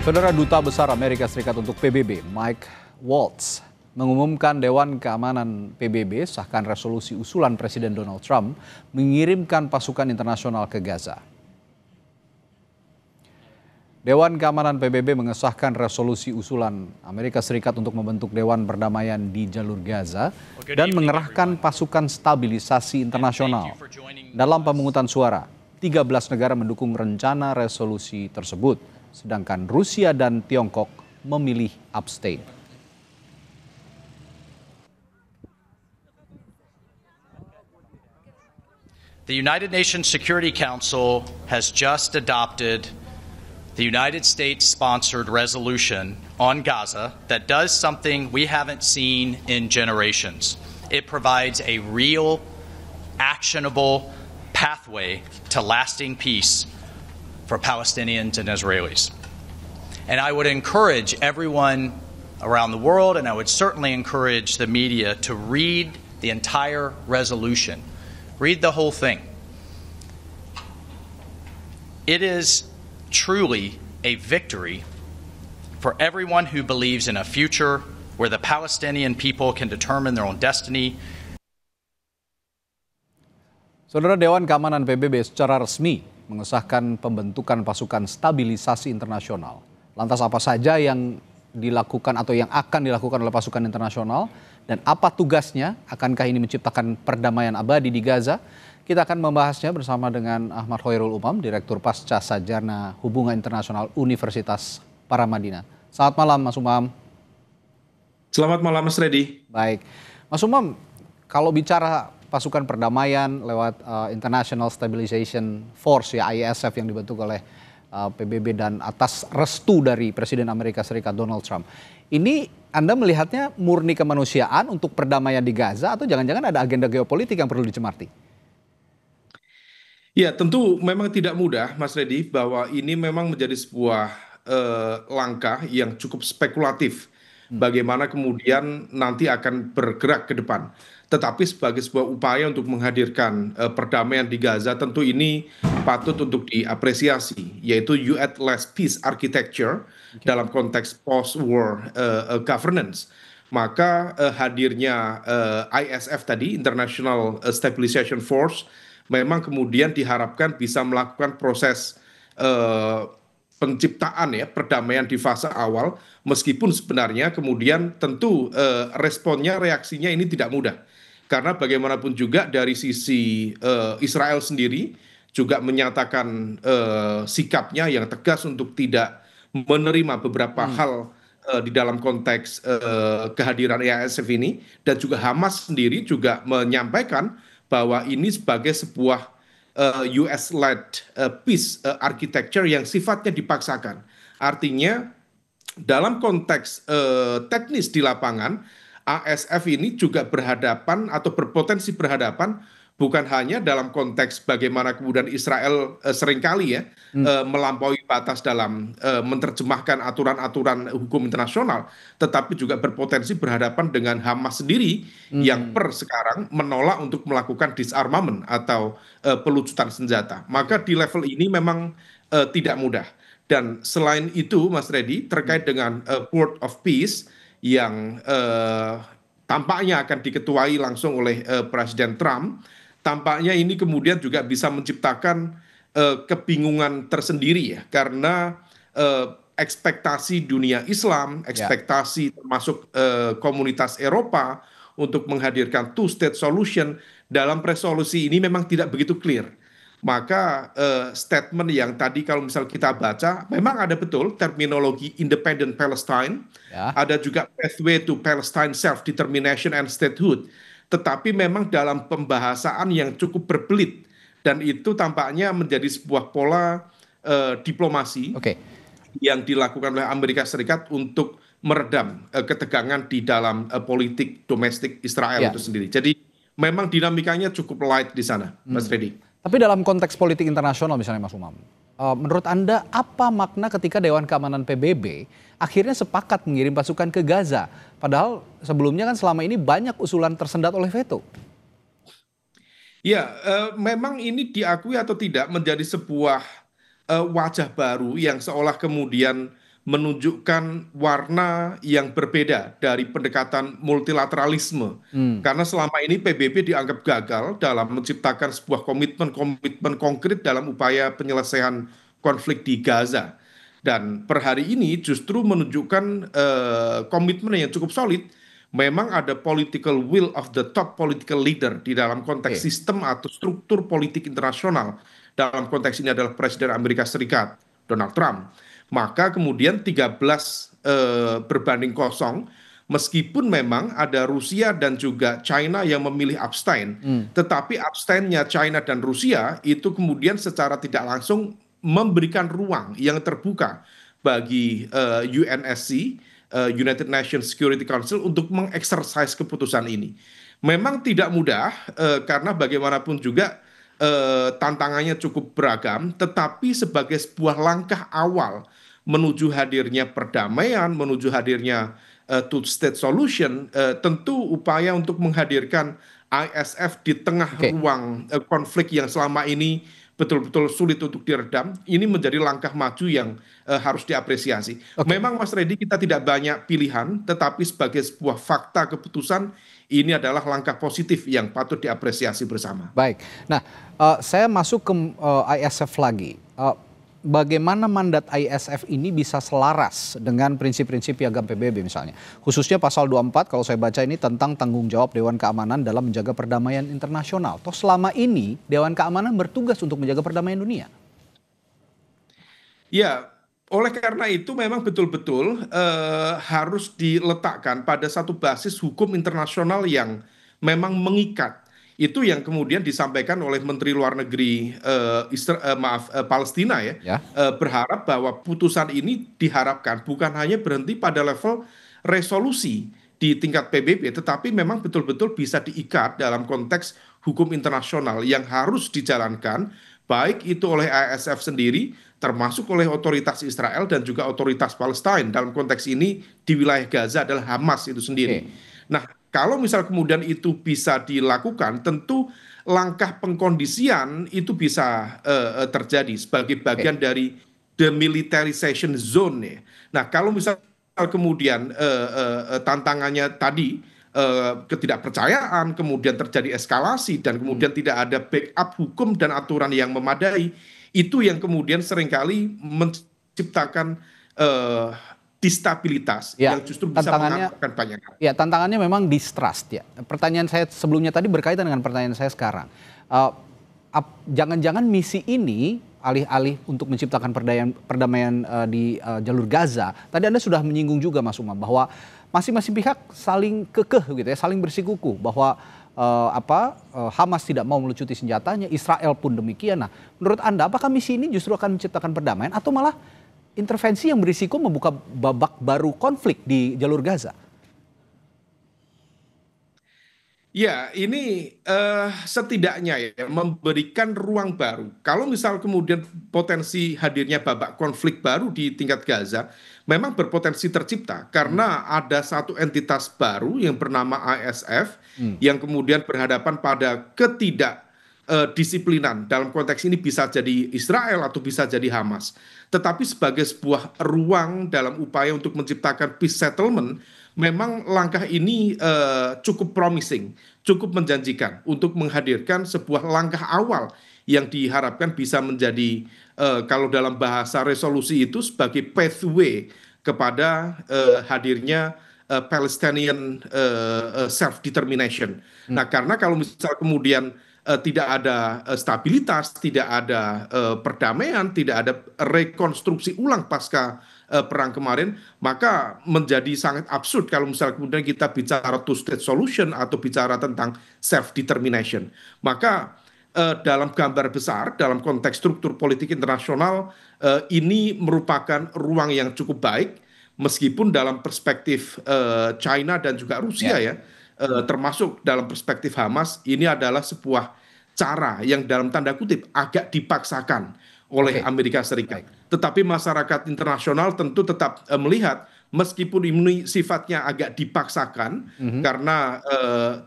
Saudara Duta Besar Amerika Serikat untuk PBB, Mike Waltz, mengumumkan Dewan Keamanan PBB sahkan resolusi usulan Presiden Donald Trump mengirimkan pasukan internasional ke Gaza. Dewan Keamanan PBB mengesahkan resolusi usulan Amerika Serikat untuk membentuk Dewan Perdamaian di jalur Gaza dan mengerahkan pasukan stabilisasi internasional. Dalam pemungutan suara, 13 negara mendukung rencana resolusi tersebut, sedangkan Rusia dan Tiongkok memilih abstain. The United Nations Security Council has just adopted the United States-sponsored resolution on Gaza that does something we haven't seen in generations. It provides a real, actionable pathway to lasting peace for Palestinians and Israelis. And I would encourage everyone around the world, and I would certainly encourage the media to read the entire resolution. Read the whole thing. It is truly a victory for everyone who believes in a future where the Palestinian people can determine their own destiny. Saudara, Dewan Keamanan PBB secara resmi mengesahkan pembentukan pasukan stabilisasi internasional. Lantas apa saja yang dilakukan atau yang akan dilakukan oleh pasukan internasional dan apa tugasnya? Akankah ini menciptakan perdamaian abadi di Gaza? Kita akan membahasnya bersama dengan Ahmad Khairul Umam, Direktur Pasca Sarjana Hubungan Internasional Universitas Paramadina. Selamat malam, Mas Umam. Selamat malam, Mas Reddy. Baik, Mas Umam, kalau bicara pasukan perdamaian lewat International Stabilization Force ya ISF yang dibentuk oleh PBB dan atas restu dari Presiden Amerika Serikat Donald Trump. Ini Anda melihatnya murni kemanusiaan untuk perdamaian di Gaza atau jangan-jangan ada agenda geopolitik yang perlu dicermati? Ya, tentu memang tidak mudah, Mas Reddy, bahwa ini memang menjadi sebuah langkah yang cukup spekulatif. Bagaimana kemudian nanti akan bergerak ke depan. Tetapi sebagai sebuah upaya untuk menghadirkan perdamaian di Gaza, tentu ini patut untuk diapresiasi, yaitu U.S. Peace Architecture dalam konteks post-war governance. Maka hadirnya ISF tadi, International Stabilization Force, memang kemudian diharapkan bisa melakukan proses penciptaan ya perdamaian di fase awal, meskipun sebenarnya kemudian tentu responnya, reaksinya ini tidak mudah. Karena bagaimanapun juga dari sisi Israel sendiri juga menyatakan sikapnya yang tegas untuk tidak menerima beberapa hal di dalam konteks kehadiran ISF ini, dan juga Hamas sendiri juga menyampaikan bahwa ini sebagai sebuah US-led peace architecture yang sifatnya dipaksakan. Artinya dalam konteks teknis di lapangan, ASF ini juga berhadapan atau berpotensi berhadapan bukan hanya dalam konteks bagaimana kemudian Israel seringkali ya melampaui batas dalam menerjemahkan aturan-aturan hukum internasional, tetapi juga berpotensi berhadapan dengan Hamas sendiri yang per sekarang menolak untuk melakukan disarmament atau pelucutan senjata. Maka di level ini memang tidak mudah. Dan selain itu, Mas Reddy, terkait dengan Board of Peace yang tampaknya akan diketuai langsung oleh Presiden Trump, tampaknya ini kemudian juga bisa menciptakan kebingungan tersendiri ya, karena ekspektasi dunia Islam, ekspektasi termasuk komunitas Eropa untuk menghadirkan two-state solution dalam resolusi ini memang tidak begitu clear. Maka statement yang tadi kalau misal kita baca, memang ada betul terminologi independent Palestine, ada juga pathway to Palestine self-determination and statehood, tetapi memang dalam pembahasan yang cukup berbelit, dan itu tampaknya menjadi sebuah pola diplomasi yang dilakukan oleh Amerika Serikat untuk meredam ketegangan di dalam politik domestik Israel itu sendiri. Jadi memang dinamikanya cukup light di sana, Mas Reddy. Tapi dalam konteks politik internasional misalnya Mas Umam, menurut Anda apa makna ketika Dewan Keamanan PBB akhirnya sepakat mengirim pasukan ke Gaza? Padahal sebelumnya kan selama ini banyak usulan tersendat oleh veto. Ya, memang ini diakui atau tidak menjadi sebuah wajah baru yang seolah kemudian menunjukkan warna yang berbeda dari pendekatan multilateralisme. Karena selama ini PBB dianggap gagal dalam menciptakan sebuah komitmen-komitmen konkret dalam upaya penyelesaian konflik di Gaza. Dan per hari ini justru menunjukkan komitmen yang cukup solid. Memang ada political will of the top political leader di dalam konteks sistem atau struktur politik internasional. Dalam konteks ini adalah Presiden Amerika Serikat, Donald Trump. Maka kemudian 13 berbanding kosong, meskipun memang ada Rusia dan juga China yang memilih abstain, tetapi abstainnya China dan Rusia itu kemudian secara tidak langsung memberikan ruang yang terbuka bagi UNSC, United Nations Security Council, untuk mengeksersis keputusan ini. Memang tidak mudah karena bagaimanapun juga tantangannya cukup beragam, tetapi sebagai sebuah langkah awal menuju hadirnya perdamaian, menuju hadirnya two-state solution, tentu upaya untuk menghadirkan ISF di tengah ruang konflik yang selama ini betul-betul sulit untuk diredam, ini menjadi langkah maju yang harus diapresiasi. Memang Mas Redi, kita tidak banyak pilihan, tetapi sebagai sebuah fakta keputusan, ini adalah langkah positif yang patut diapresiasi bersama. Baik, nah saya masuk ke ISF lagi. Bagaimana mandat ISF ini bisa selaras dengan prinsip-prinsip piagam PBB misalnya. Khususnya pasal 24 kalau saya baca ini tentang tanggung jawab Dewan Keamanan dalam menjaga perdamaian internasional. Toh selama ini Dewan Keamanan bertugas untuk menjaga perdamaian dunia. Ya, oleh karena itu memang betul-betul harus diletakkan pada satu basis hukum internasional yang memang mengikat. Itu yang kemudian disampaikan oleh Menteri Luar Negeri Palestina ya. Berharap bahwa putusan ini diharapkan bukan hanya berhenti pada level resolusi di tingkat PBB, tetapi memang betul-betul bisa diikat dalam konteks hukum internasional yang harus dijalankan, baik itu oleh ISF sendiri, termasuk oleh otoritas Israel dan juga otoritas Palestina. Dalam konteks ini di wilayah Gaza adalah Hamas itu sendiri. Nah, kalau misal kemudian itu bisa dilakukan, tentu langkah pengkondisian itu bisa terjadi sebagai bagian dari demilitarization zone ya. Nah, kalau misal kemudian tantangannya tadi ketidakpercayaan, kemudian terjadi eskalasi dan kemudian tidak ada backup hukum dan aturan yang memadai, itu yang kemudian seringkali menciptakan distabilitas yang justru bisa mengakibatkan banyak hal. Ya, tantangannya memang distrust ya. Pertanyaan saya sebelumnya tadi berkaitan dengan pertanyaan saya sekarang. Jangan-jangan misi ini alih-alih untuk menciptakan perdamaian di jalur Gaza, tadi Anda sudah menyinggung juga Mas Umam bahwa masing-masing pihak saling kekeh gitu ya, saling bersikukuh bahwa Hamas tidak mau melucuti senjatanya, Israel pun demikian. Nah, menurut Anda apakah misi ini justru akan menciptakan perdamaian atau malah intervensi yang berisiko membuka babak baru konflik di jalur Gaza? Ya, ini setidaknya ya memberikan ruang baru. Kalau misal kemudian potensi hadirnya babak konflik baru di tingkat Gaza, memang berpotensi tercipta karena ada satu entitas baru yang bernama ISF yang kemudian berhadapan pada ketidakdisiplinan. Dalam konteks ini bisa jadi Israel atau bisa jadi Hamas. Tetapi sebagai sebuah ruang dalam upaya untuk menciptakan peace settlement, memang langkah ini cukup promising, cukup menjanjikan untuk menghadirkan sebuah langkah awal yang diharapkan bisa menjadi, kalau dalam bahasa resolusi itu, sebagai pathway kepada hadirnya Palestinian self-determination. Nah, karena kalau misal kemudian tidak ada stabilitas, tidak ada perdamaian, tidak ada rekonstruksi ulang pasca perang kemarin, maka menjadi sangat absurd kalau misalnya kemudian kita bicara two-state solution atau bicara tentang self-determination. Maka dalam gambar besar, dalam konteks struktur politik internasional, ini merupakan ruang yang cukup baik, meskipun dalam perspektif China dan juga Rusia ya, termasuk dalam perspektif Hamas, ini adalah sebuah cara yang dalam tanda kutip agak dipaksakan oleh Amerika Serikat. Tetapi masyarakat internasional tentu tetap melihat meskipun ini sifatnya agak dipaksakan karena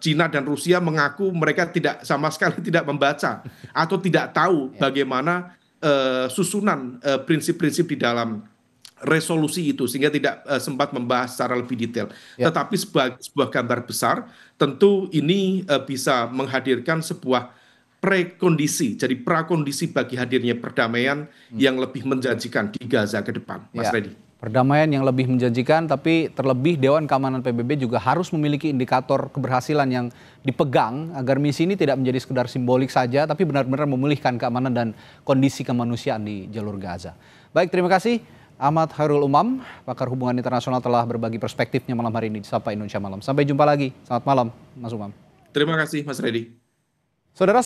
China dan Rusia mengaku mereka tidak sama sekali tidak membaca atau tidak tahu bagaimana susunan prinsip-prinsip di dalam resolusi itu sehingga tidak sempat membahas secara lebih detail. Ya. Tetapi sebuah gambar besar tentu ini bisa menghadirkan sebuah prekondisi, jadi prakondisi bagi hadirnya perdamaian yang lebih menjanjikan di Gaza ke depan, Mas Ya, Reddy. perdamaian yang lebih menjanjikan, tapi terlebih Dewan Keamanan PBB juga harus memiliki indikator keberhasilan yang dipegang agar misi ini tidak menjadi sekedar simbolik saja, tapi benar-benar memulihkan keamanan dan kondisi kemanusiaan di jalur Gaza. Baik, terima kasih Ahmad Khairul Umam, pakar hubungan internasional telah berbagi perspektifnya malam hari ini di Sapa Indonesia Malam. Sampai jumpa lagi, selamat malam Mas Umam. Terima kasih Mas Reddy. Saudara